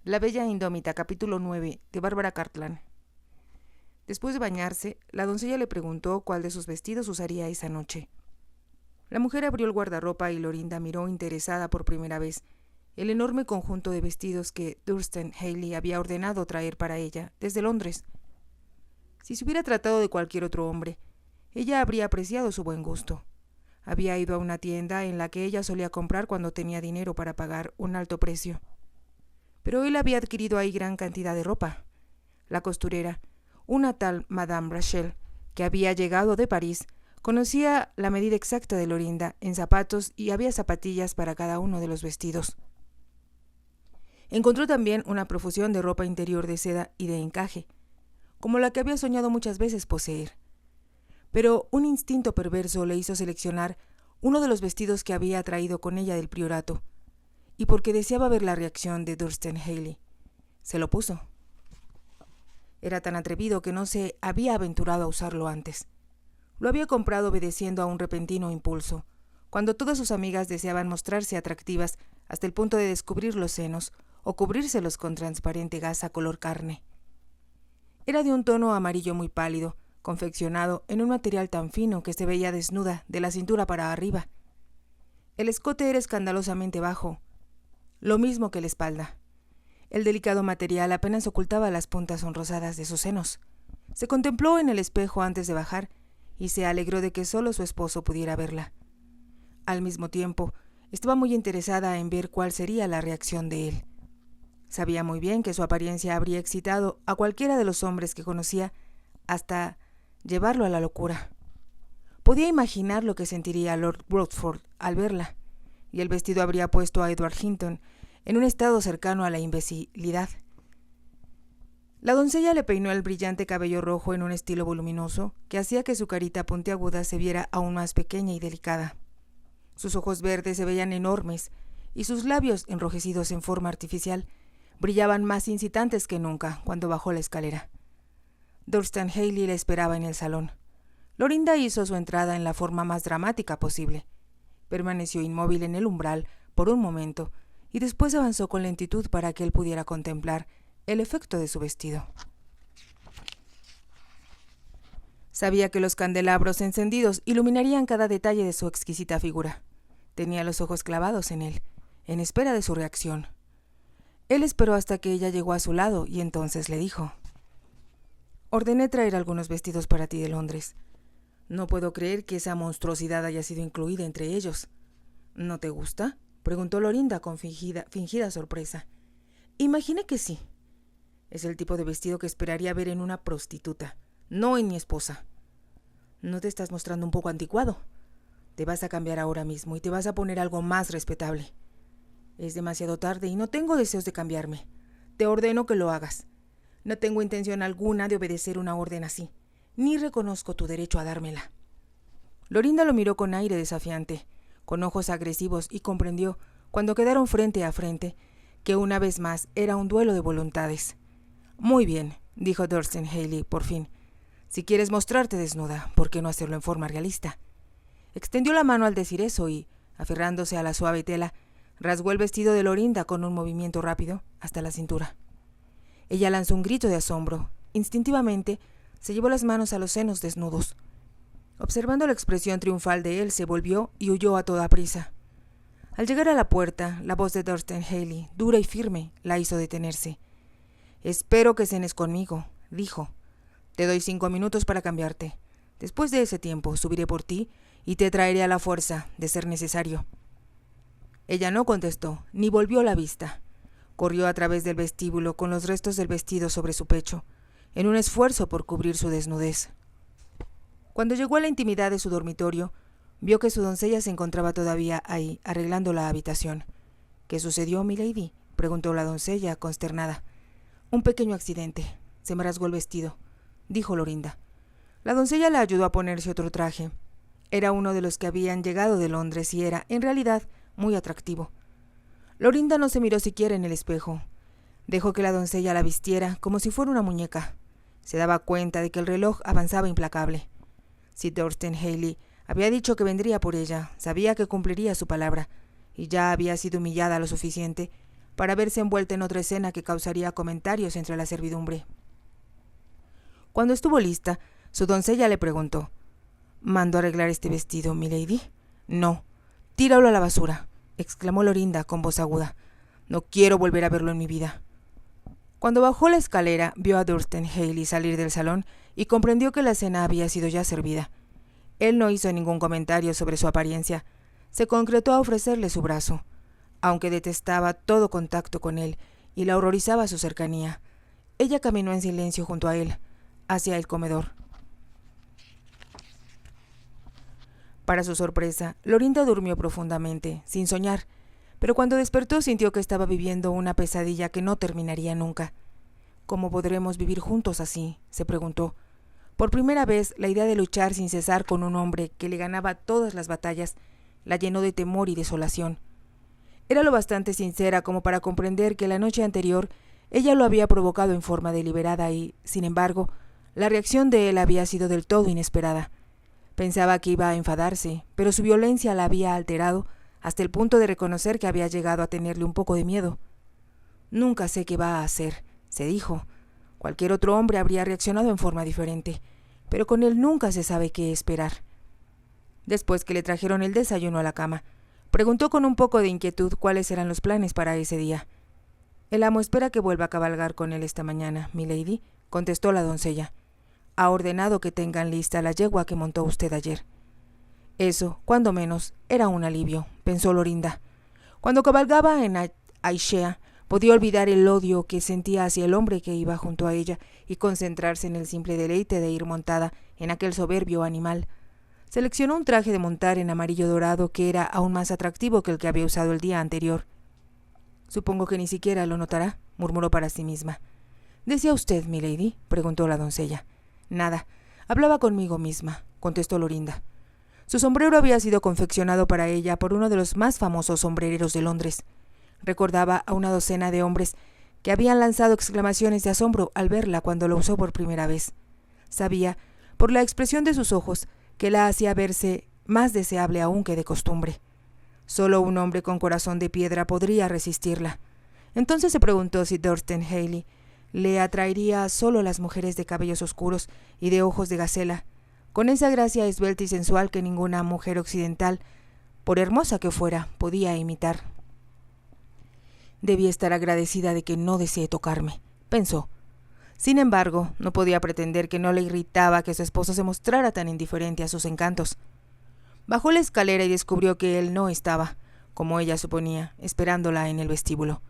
La Bella Indómita, capítulo 9, de Bárbara Cartland. Después de bañarse, la doncella le preguntó cuál de sus vestidos usaría esa noche. La mujer abrió el guardarropa y Lorinda miró interesada por primera vez el enorme conjunto de vestidos que Thurston Haley había ordenado traer para ella desde Londres. Si se hubiera tratado de cualquier otro hombre, ella habría apreciado su buen gusto. Había ido a una tienda en la que ella solía comprar cuando tenía dinero para pagar un alto precio. Pero él había adquirido ahí gran cantidad de ropa. La costurera, una tal Madame Rachel, que había llegado de París, conocía la medida exacta de Lorinda en zapatos y había zapatillas para cada uno de los vestidos. Encontró también una profusión de ropa interior de seda y de encaje, como la que había soñado muchas veces poseer. Pero un instinto perverso le hizo seleccionar uno de los vestidos que había traído con ella del priorato, y porque deseaba ver la reacción de Thurston Haley, se lo puso. Era tan atrevido que no se había aventurado a usarlo antes. Lo había comprado obedeciendo a un repentino impulso, cuando todas sus amigas deseaban mostrarse atractivas hasta el punto de descubrir los senos o cubrírselos con transparente gasa color carne. Era de un tono amarillo muy pálido, confeccionado en un material tan fino que se veía desnuda de la cintura para arriba. El escote era escandalosamente bajo, lo mismo que la espalda. El delicado material apenas ocultaba las puntas sonrosadas de sus senos. Se contempló en el espejo antes de bajar y se alegró de que solo su esposo pudiera verla. Al mismo tiempo, estaba muy interesada en ver cuál sería la reacción de él. Sabía muy bien que su apariencia habría excitado a cualquiera de los hombres que conocía hasta llevarlo a la locura. Podía imaginar lo que sentiría Lord Broadford al verla, y el vestido habría puesto a Edward Hinton en un estado cercano a la imbecilidad. La doncella le peinó el brillante cabello rojo en un estilo voluminoso que hacía que su carita puntiaguda se viera aún más pequeña y delicada. Sus ojos verdes se veían enormes y sus labios, enrojecidos en forma artificial, brillaban más incitantes que nunca cuando bajó la escalera. Thurston Haley le esperaba en el salón. Lorinda hizo su entrada en la forma más dramática posible. Permaneció inmóvil en el umbral por un momento y después avanzó con lentitud para que él pudiera contemplar el efecto de su vestido. Sabía que los candelabros encendidos iluminarían cada detalle de su exquisita figura. Tenía los ojos clavados en él, en espera de su reacción. Él esperó hasta que ella llegó a su lado y entonces le dijo: «Ordené traer algunos vestidos para ti de Londres. No puedo creer que esa monstruosidad haya sido incluida entre ellos». «¿No te gusta?», preguntó Lorinda con fingida sorpresa. «Imaginé que sí. Es el tipo de vestido que esperaría ver en una prostituta, no en mi esposa». «¿No te estás mostrando un poco anticuado? Te vas a cambiar ahora mismo y te vas a poner algo más respetable. Es demasiado tarde y no tengo deseos de cambiarme. Te ordeno que lo hagas. No tengo intención alguna de obedecer una orden así, ni reconozco tu derecho a dármela». Lorinda lo miró con aire desafiante, con ojos agresivos, y comprendió, cuando quedaron frente a frente, que una vez más era un duelo de voluntades. «Muy bien», dijo Thurston Haley, por fin. «Si quieres mostrarte desnuda, ¿por qué no hacerlo en forma realista?». Extendió la mano al decir eso y, aferrándose a la suave tela, rasgó el vestido de Lorinda con un movimiento rápido hasta la cintura. Ella lanzó un grito de asombro. Instintivamente, se llevó las manos a los senos desnudos. Observando la expresión triunfal de él, se volvió y huyó a toda prisa. Al llegar a la puerta, la voz de Thurston Haley, dura y firme, la hizo detenerse. «Espero que cenes conmigo», dijo. «Te doy 5 minutos para cambiarte. Después de ese tiempo, subiré por ti y te traeré a la fuerza, de ser necesario». Ella no contestó, ni volvió la vista. Corrió a través del vestíbulo con los restos del vestido sobre su pecho, en un esfuerzo por cubrir su desnudez. Cuando llegó a la intimidad de su dormitorio, vio que su doncella se encontraba todavía ahí, arreglando la habitación. «¿Qué sucedió, milady?», preguntó la doncella, consternada. «Un pequeño accidente. Se me rasgó el vestido», dijo Lorinda. La doncella la ayudó a ponerse otro traje. Era uno de los que habían llegado de Londres y era, en realidad, muy atractivo. Lorinda no se miró siquiera en el espejo. Dejó que la doncella la vistiera como si fuera una muñeca. Se daba cuenta de que el reloj avanzaba implacable. Si Thurston Haley había dicho que vendría por ella, sabía que cumpliría su palabra, y ya había sido humillada lo suficiente para verse envuelta en otra escena que causaría comentarios entre la servidumbre. Cuando estuvo lista, su doncella le preguntó: —¿Mando arreglar este vestido, milady? —No. —Tíralo a la basura —exclamó Lorinda con voz aguda—. No quiero volver a verlo en mi vida. Cuando bajó la escalera, vio a Thurston Haley salir del salón y comprendió que la cena había sido ya servida. Él no hizo ningún comentario sobre su apariencia. Se concretó a ofrecerle su brazo, aunque detestaba todo contacto con él y la horrorizaba su cercanía. Ella caminó en silencio junto a él, hacia el comedor. Para su sorpresa, Lorinda durmió profundamente, sin soñar, pero cuando despertó sintió que estaba viviendo una pesadilla que no terminaría nunca. ¿Cómo podremos vivir juntos así?, se preguntó. Por primera vez, la idea de luchar sin cesar con un hombre que le ganaba todas las batallas la llenó de temor y desolación. Era lo bastante sincera como para comprender que la noche anterior ella lo había provocado en forma deliberada y, sin embargo, la reacción de él había sido del todo inesperada. Pensaba que iba a enfadarse, pero su violencia la había alterado hasta el punto de reconocer que había llegado a tenerle un poco de miedo. «Nunca sé qué va a hacer», se dijo. Cualquier otro hombre habría reaccionado en forma diferente, pero con él nunca se sabe qué esperar. Después que le trajeron el desayuno a la cama, preguntó con un poco de inquietud cuáles eran los planes para ese día. «El amo espera que vuelva a cabalgar con él esta mañana, milady», contestó la doncella. «Ha ordenado que tengan lista la yegua que montó usted ayer». Eso, cuando menos, era un alivio, pensó Lorinda. Cuando cabalgaba en Aishea, podía olvidar el odio que sentía hacia el hombre que iba junto a ella y concentrarse en el simple deleite de ir montada en aquel soberbio animal. Seleccionó un traje de montar en amarillo dorado que era aún más atractivo que el que había usado el día anterior. «Supongo que ni siquiera lo notará», murmuró para sí misma. «¿Decía usted, milady?», preguntó la doncella. «Nada. Hablaba conmigo misma», contestó Lorinda. Su sombrero había sido confeccionado para ella por uno de los más famosos sombrereros de Londres. Recordaba a una docena de hombres que habían lanzado exclamaciones de asombro al verla cuando lo usó por primera vez. Sabía, por la expresión de sus ojos, que la hacía verse más deseable aún que de costumbre. Solo un hombre con corazón de piedra podría resistirla. Entonces se preguntó si Thurston Haley le atraería solo a las mujeres de cabellos oscuros y de ojos de gacela, con esa gracia esbelta y sensual que ninguna mujer occidental, por hermosa que fuera, podía imitar. «Debía estar agradecida de que no desee tocarme», pensó. Sin embargo, no podía pretender que no le irritaba que su esposo se mostrara tan indiferente a sus encantos. Bajó la escalera y descubrió que él no estaba, como ella suponía, esperándola en el vestíbulo.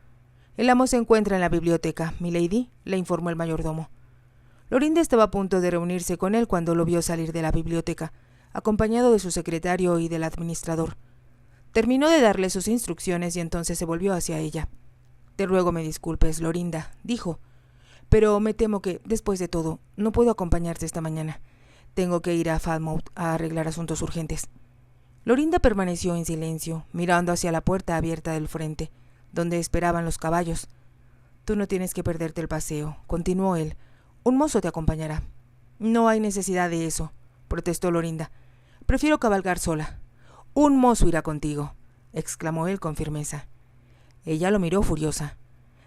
«El amo se encuentra en la biblioteca, milady», le informó el mayordomo. Lorinda estaba a punto de reunirse con él cuando lo vio salir de la biblioteca, acompañado de su secretario y del administrador. Terminó de darle sus instrucciones y entonces se volvió hacia ella. «Te ruego me disculpes, Lorinda», dijo, «pero me temo que, después de todo, no puedo acompañarte esta mañana. Tengo que ir a Falmouth a arreglar asuntos urgentes». Lorinda permaneció en silencio, mirando hacia la puerta abierta del frente, donde esperaban los caballos. «Tú no tienes que perderte el paseo», continuó él. «Un mozo te acompañará». «No hay necesidad de eso», protestó Lorinda. «Prefiero cabalgar sola». «Un mozo irá contigo», exclamó él con firmeza. Ella lo miró furiosa.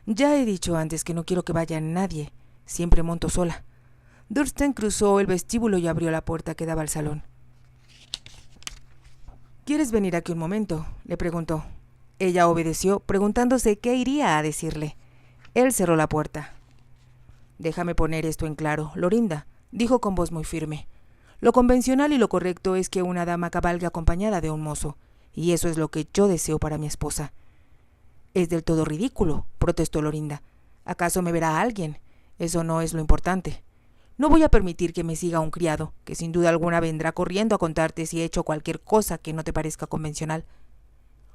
«Ya he dicho antes que no quiero que vaya nadie. Siempre monto sola». Thurston cruzó el vestíbulo y abrió la puerta que daba al salón. «¿Quieres venir aquí un momento?», le preguntó. Ella obedeció, preguntándose qué iría a decirle. Él cerró la puerta. «Déjame poner esto en claro, Lorinda», dijo con voz muy firme. «Lo convencional y lo correcto es que una dama cabalgue acompañada de un mozo, y eso es lo que yo deseo para mi esposa». «Es del todo ridículo», protestó Lorinda. «¿Acaso me verá alguien? Eso no es lo importante. No voy a permitir que me siga un criado, que sin duda alguna vendrá corriendo a contarte si he hecho cualquier cosa que no te parezca convencional.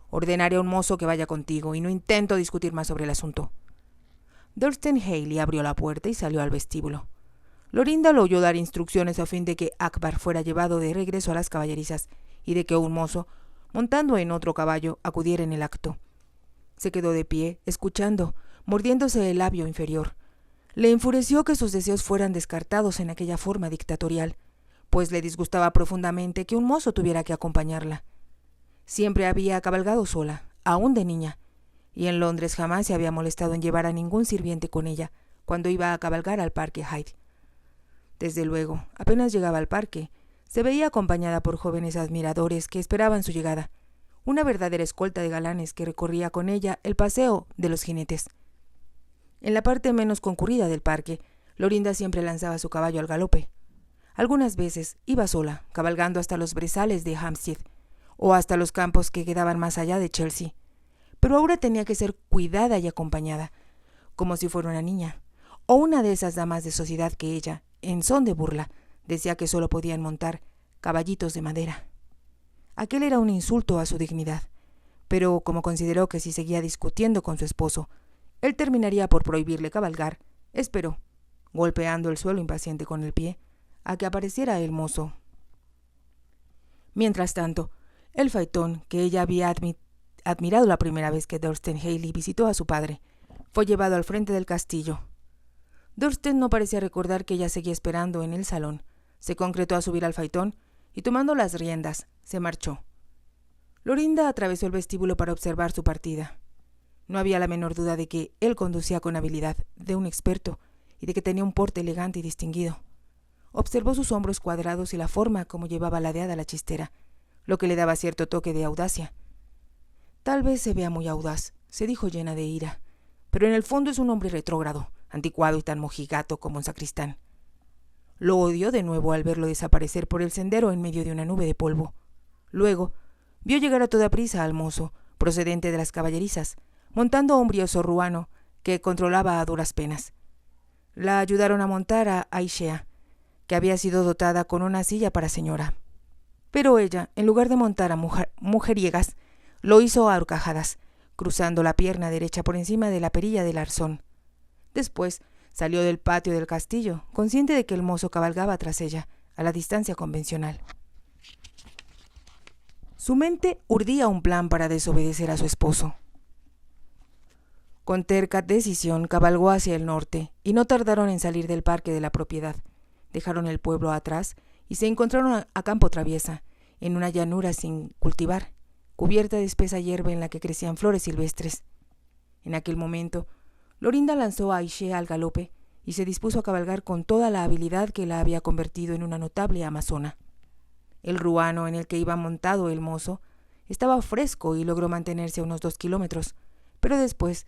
Ordenaré a un mozo que vaya contigo y no intento discutir más sobre el asunto». Thurston Haley abrió la puerta y salió al vestíbulo. Lorinda lo oyó dar instrucciones a fin de que Akbar fuera llevado de regreso a las caballerizas y de que un mozo, montando en otro caballo, acudiera en el acto. Se quedó de pie, escuchando, mordiéndose el labio inferior. Le enfureció que sus deseos fueran descartados en aquella forma dictatorial, pues le disgustaba profundamente que un mozo tuviera que acompañarla. Siempre había cabalgado sola, aún de niña, y en Londres jamás se había molestado en llevar a ningún sirviente con ella cuando iba a cabalgar al parque Hyde. Desde luego, apenas llegaba al parque, se veía acompañada por jóvenes admiradores que esperaban su llegada, una verdadera escolta de galanes que recorría con ella el paseo de los jinetes. En la parte menos concurrida del parque, Lorinda siempre lanzaba su caballo al galope. Algunas veces iba sola, cabalgando hasta los brezales de Hampstead o hasta los campos que quedaban más allá de Chelsea, pero ahora tenía que ser cuidada y acompañada, como si fuera una niña, o una de esas damas de sociedad que ella, en son de burla, decía que solo podían montar caballitos de madera. Aquel era un insulto a su dignidad, pero como consideró que si seguía discutiendo con su esposo, él terminaría por prohibirle cabalgar, esperó, golpeando el suelo impaciente con el pie, a que apareciera el mozo. Mientras tanto, el faetón que ella había admirado la primera vez que Thurston Hayley visitó a su padre, fue llevado al frente del castillo. Thurston no parecía recordar que ella seguía esperando en el salón. Se concretó a subir al faetón y, tomando las riendas, se marchó. Lorinda atravesó el vestíbulo para observar su partida. No había la menor duda de que él conducía con habilidad de un experto y de que tenía un porte elegante y distinguido. Observó sus hombros cuadrados y la forma como llevaba ladeada la chistera, lo que le daba cierto toque de audacia. Tal vez se vea muy audaz, se dijo llena de ira, pero en el fondo es un hombre retrógrado, anticuado y tan mojigato como un sacristán. Lo odió de nuevo al verlo desaparecer por el sendero en medio de una nube de polvo. Luego vio llegar a toda prisa al mozo, procedente de las caballerizas, montando a un brioso ruano que controlaba a duras penas. La ayudaron a montar a Aishea, que había sido dotada con una silla para señora. Pero ella, en lugar de montar a mujeriegas, lo hizo a horcajadas, cruzando la pierna derecha por encima de la perilla del arzón. Después salió del patio del castillo, consciente de que el mozo cabalgaba tras ella, a la distancia convencional. Su mente urdía un plan para desobedecer a su esposo. Con terca decisión cabalgó hacia el norte, y no tardaron en salir del parque de la propiedad. Dejaron el pueblo atrás y se encontraron a campo traviesa, en una llanura sin cultivar, cubierta de espesa hierba en la que crecían flores silvestres. En aquel momento, Lorinda lanzó a Aishea al galope y se dispuso a cabalgar con toda la habilidad que la había convertido en una notable amazona. El ruano en el que iba montado el mozo estaba fresco y logró mantenerse a unos 2 kilómetros, pero después,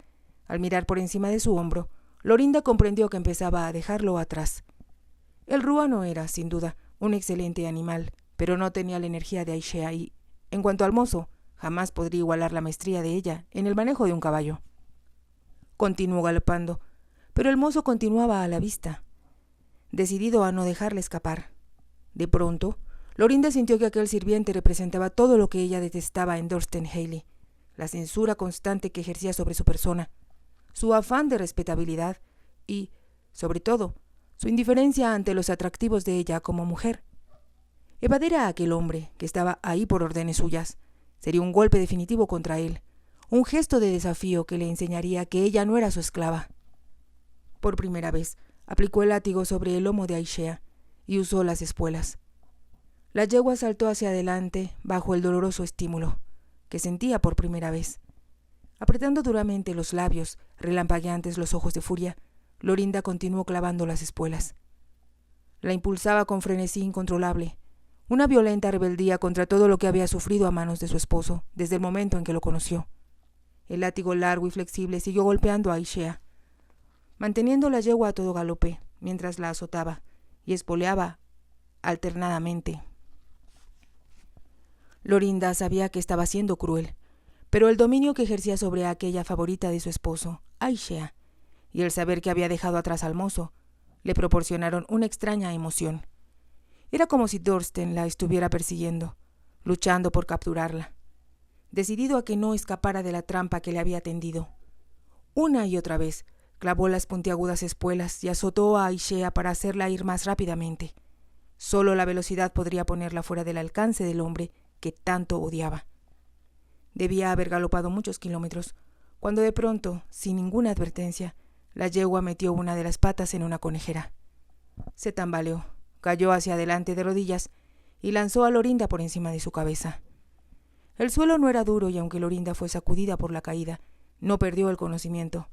al mirar por encima de su hombro, Lorinda comprendió que empezaba a dejarlo atrás. El ruano era, sin duda, un excelente animal, pero no tenía la energía de Aishea y, en cuanto al mozo, jamás podría igualar la maestría de ella en el manejo de un caballo. Continuó galopando, pero el mozo continuaba a la vista, decidido a no dejarle escapar. De pronto, Lorinda sintió que aquel sirviente representaba todo lo que ella detestaba en Thurston Hayley, la censura constante que ejercía sobre su persona, su afán de respetabilidad y, sobre todo, su indiferencia ante los atractivos de ella como mujer. Evadir a aquel hombre, que estaba ahí por órdenes suyas, sería un golpe definitivo contra él, un gesto de desafío que le enseñaría que ella no era su esclava. Por primera vez, aplicó el látigo sobre el lomo de Aishea y usó las espuelas. La yegua saltó hacia adelante bajo el doloroso estímulo, que sentía por primera vez. Apretando duramente los labios, relampagueantes los ojos de furia, Lorinda continuó clavando las espuelas. La impulsaba con frenesí incontrolable, una violenta rebeldía contra todo lo que había sufrido a manos de su esposo desde el momento en que lo conoció. El látigo largo y flexible siguió golpeando a Aishea, manteniendo la yegua a todo galope, mientras la azotaba y espoleaba alternadamente. Lorinda sabía que estaba siendo cruel, pero el dominio que ejercía sobre aquella favorita de su esposo, Aishea, y el saber que había dejado atrás al mozo, le proporcionaron una extraña emoción. Era como si Thurston la estuviera persiguiendo, luchando por capturarla, decidido a que no escapara de la trampa que le había tendido. Una y otra vez clavó las puntiagudas espuelas y azotó a Aishea para hacerla ir más rápidamente. Solo la velocidad podría ponerla fuera del alcance del hombre que tanto odiaba. Debía haber galopado muchos kilómetros, cuando de pronto, sin ninguna advertencia, la yegua metió una de las patas en una conejera. Se tambaleó, cayó hacia adelante de rodillas y lanzó a Lorinda por encima de su cabeza. El suelo no era duro y aunque Lorinda fue sacudida por la caída, No perdió el conocimiento.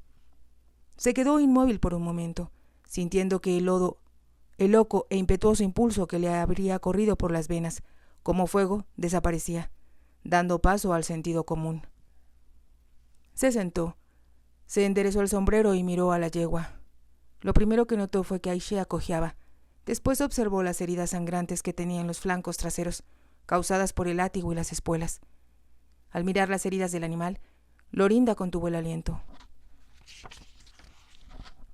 Se quedó inmóvil por un momento, sintiendo que el loco e impetuoso impulso que le habría corrido por las venas, como fuego, desaparecía, dando paso al sentido común. Se sentó, se enderezó el sombrero y miró a la yegua. Lo primero que notó fue que Aishea cojeaba. Después observó las heridas sangrantes que tenía en los flancos traseros, causadas por el látigo y las espuelas. Al mirar las heridas del animal, Lorinda contuvo el aliento.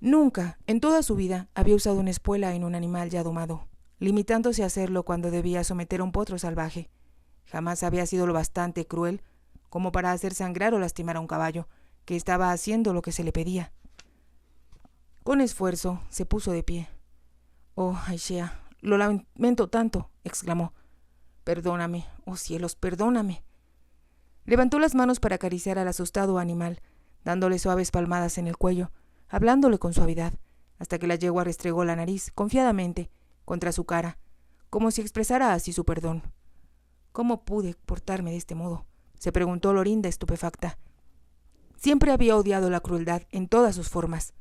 Nunca, en toda su vida, había usado una espuela en un animal ya domado, limitándose a hacerlo cuando debía someter a un potro salvaje. Jamás había sido lo bastante cruel como para hacer sangrar o lastimar a un caballo, que estaba haciendo lo que se le pedía. Con esfuerzo se puso de pie. «Oh, Aishea, lo lamento tanto», exclamó. «Perdóname, oh cielos, perdóname». Levantó las manos para acariciar al asustado animal, dándole suaves palmadas en el cuello, hablándole con suavidad, hasta que la yegua restregó la nariz, confiadamente, contra su cara, como si expresara así su perdón. «¿Cómo pude portarme de este modo?», se preguntó Lorinda estupefacta. Siempre había odiado la crueldad en todas sus formas,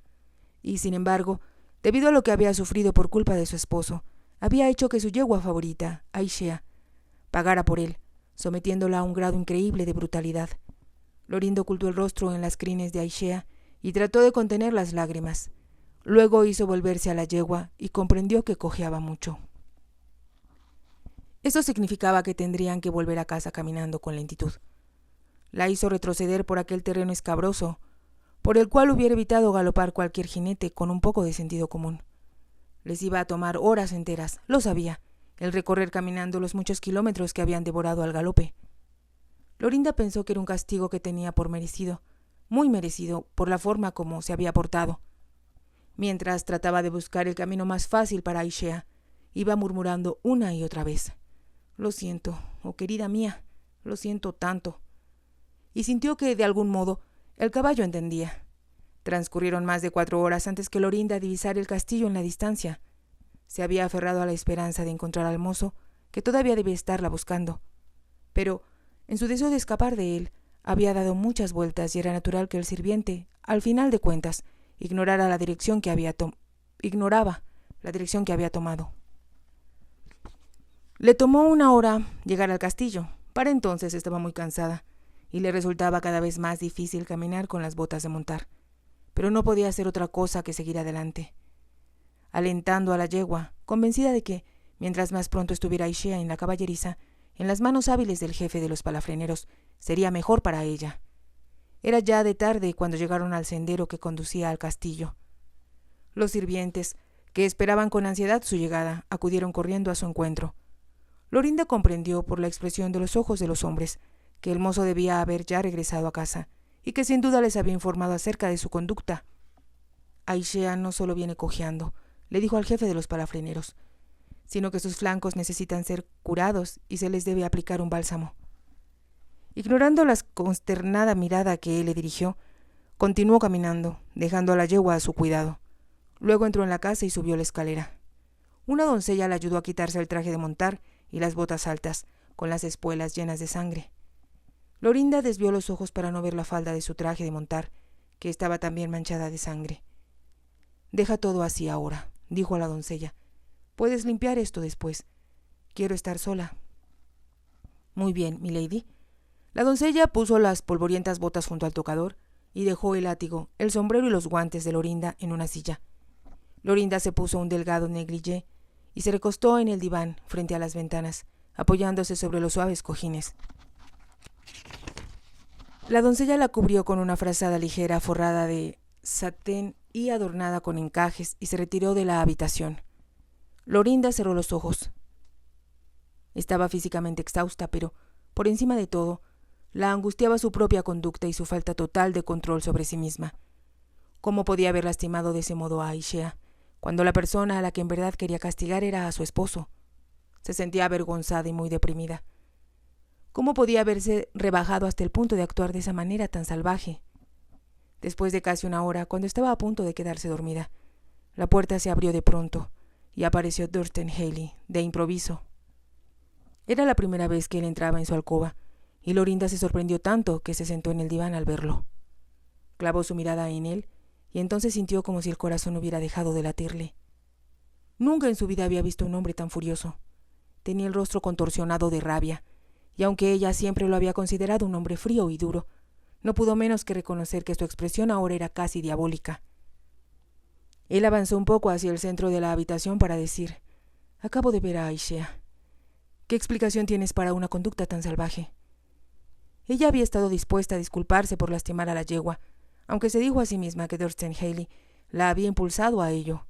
y, sin embargo, debido a lo que había sufrido por culpa de su esposo, había hecho que su yegua favorita, Aishea, pagara por él, sometiéndola a un grado increíble de brutalidad. Lorinda ocultó el rostro en las crines de Aishea y trató de contener las lágrimas. Luego hizo volverse a la yegua y comprendió que cojeaba mucho. Esto significaba que tendrían que volver a casa caminando con lentitud. La hizo retroceder por aquel terreno escabroso, por el cual hubiera evitado galopar cualquier jinete con un poco de sentido común. Les iba a tomar horas enteras, lo sabía, el recorrer caminando los muchos kilómetros que habían devorado al galope. Lorinda pensó que era un castigo que tenía por merecido, muy merecido, por la forma como se había portado. Mientras trataba de buscar el camino más fácil para Aishea, iba murmurando una y otra vez: «Lo siento, oh querida mía, lo siento tanto». Y sintió que, de algún modo, el caballo entendía. Transcurrieron más de 4 horas antes que Lorinda divisara el castillo en la distancia. Se había aferrado a la esperanza de encontrar al mozo, que todavía debía estarla buscando. Pero, en su deseo de escapar de él, había dado muchas vueltas y era natural que el sirviente, al final de cuentas, ignoraba la dirección que había tomado. Le tomó 1 hora llegar al castillo. Para entonces estaba muy cansada y le resultaba cada vez más difícil caminar con las botas de montar. Pero no podía hacer otra cosa que seguir adelante, alentando a la yegua, convencida de que, mientras más pronto estuviera Aishea en la caballeriza, en las manos hábiles del jefe de los palafreneros, sería mejor para ella. Era ya de tarde cuando llegaron al sendero que conducía al castillo. Los sirvientes, que esperaban con ansiedad su llegada, acudieron corriendo a su encuentro. Lorinda comprendió por la expresión de los ojos de los hombres que el mozo debía haber ya regresado a casa y que sin duda les había informado acerca de su conducta. «Aishea no solo viene cojeando», le dijo al jefe de los palafreneros, «sino que sus flancos necesitan ser curados y se les debe aplicar un bálsamo». Ignorando la consternada mirada que él le dirigió, continuó caminando, dejando a la yegua a su cuidado. Luego entró en la casa y subió la escalera. Una doncella le ayudó a quitarse el traje de montar y las botas altas, con las espuelas llenas de sangre. Lorinda desvió los ojos para no ver la falda de su traje de montar, que estaba también manchada de sangre. «Deja todo así ahora», dijo a la doncella. «Puedes limpiar esto después. Quiero estar sola». «Muy bien, milady». La doncella puso las polvorientas botas junto al tocador y dejó el látigo, el sombrero y los guantes de Lorinda en una silla. Lorinda se puso un delgado negligé y se recostó en el diván frente a las ventanas, apoyándose sobre los suaves cojines. La doncella la cubrió con una frazada ligera forrada de satén y adornada con encajes y se retiró de la habitación. Lorinda cerró los ojos. Estaba físicamente exhausta, pero, por encima de todo, la angustiaba su propia conducta y su falta total de control sobre sí misma. ¿Cómo podía haber lastimado de ese modo a Aishea, cuando la persona a la que en verdad quería castigar era a su esposo? Se sentía avergonzada y muy deprimida. ¿Cómo podía haberse rebajado hasta el punto de actuar de esa manera tan salvaje? Después de casi 1 hora, cuando estaba a punto de quedarse dormida, la puerta se abrió de pronto y apareció Thurston Haley, de improviso. Era la primera vez que él entraba en su alcoba, y Lorinda se sorprendió tanto que se sentó en el diván al verlo. Clavó su mirada en él y entonces sintió como si el corazón hubiera dejado de latirle. Nunca en su vida había visto un hombre tan furioso. Tenía el rostro contorsionado de rabia, y aunque ella siempre lo había considerado un hombre frío y duro, no pudo menos que reconocer que su expresión ahora era casi diabólica. Él avanzó un poco hacia el centro de la habitación para decir: «Acabo de ver a Aishea. ¿Qué explicación tienes para una conducta tan salvaje?» Ella había estado dispuesta a disculparse por lastimar a la yegua, aunque se dijo a sí misma que Thurston Haley la había impulsado a ello.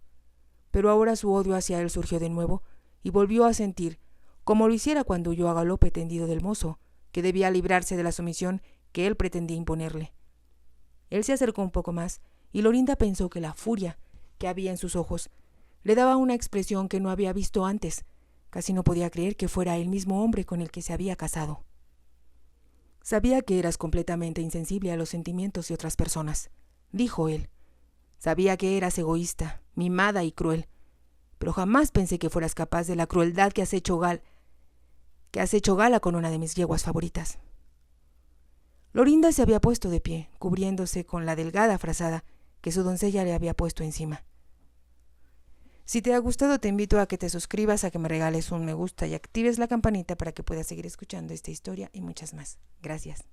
Pero ahora su odio hacia él surgió de nuevo y volvió a sentir, como lo hiciera cuando huyó a galope tendido del mozo, que debía librarse de la sumisión que él pretendía imponerle. Él se acercó un poco más y Lorinda pensó que la furia que había en sus ojos le daba una expresión que no había visto antes. Casi no podía creer que fuera el mismo hombre con el que se había casado. «Sabía que eras completamente insensible a los sentimientos de otras personas», dijo él. «Sabía que eras egoísta, mimada y cruel, pero jamás pensé que fueras capaz de la crueldad que has hecho gala con una de mis yeguas favoritas». Lorinda se había puesto de pie, cubriéndose con la delgada frazada que su doncella le había puesto encima. Si te ha gustado, te invito a que te suscribas, a que me regales un me gusta y actives la campanita para que puedas seguir escuchando esta historia y muchas más. Gracias.